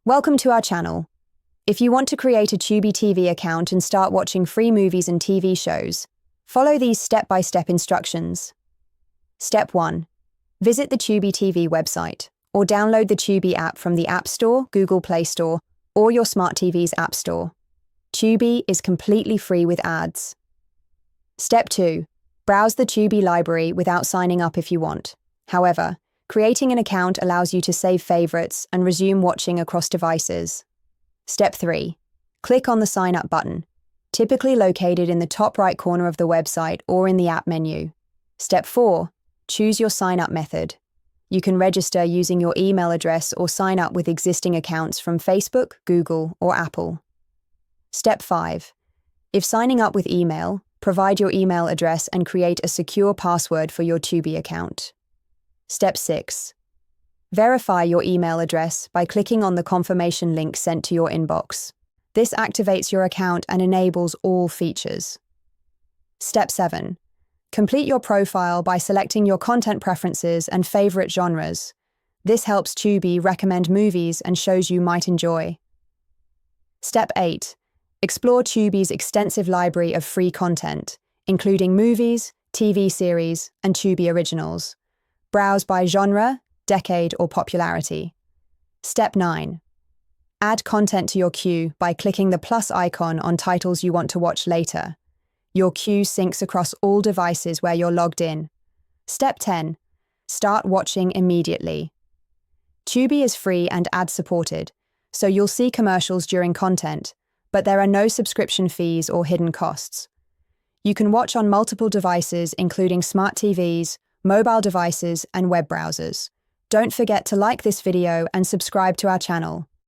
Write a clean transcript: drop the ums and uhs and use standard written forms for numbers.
Welcome to our channel. If you want to create a Tubi TV account and start watching free movies and TV shows, follow these step-by-step instructions. Step 1. Visit the Tubi TV website or download the Tubi app from the App Store, Google Play Store, or your smart TV's App Store. Tubi is completely free with ads. Step 2. Browse the Tubi library without signing up if you want. However, creating an account allows you to save favorites and resume watching across devices. Step 3. Click on the Sign Up button, typically located in the top right corner of the website or in the app menu. Step 4. Choose your sign-up method. You can register using your email address or sign up with existing accounts from Facebook, Google, or Apple. Step 5. If signing up with email, provide your email address and create a secure password for your Tubi account. Step 6. Verify your email address by clicking on the confirmation link sent to your inbox. This activates your account and enables all features. Step 7. Complete your profile by selecting your content preferences and favorite genres. This helps Tubi recommend movies and shows you might enjoy. Step 8. Explore Tubi's extensive library of free content, including movies, TV series, and Tubi originals. Browse by genre, decade, or popularity. Step 9. Add content to your queue by clicking the plus icon on titles you want to watch later. Your queue syncs across all devices where you're logged in. Step 10. Start watching immediately. Tubi is free and ad-supported, so you'll see commercials during content, but there are no subscription fees or hidden costs. You can watch on multiple devices, including smart TVs, mobile devices, and web browsers. Don't forget to like this video and subscribe to our channel.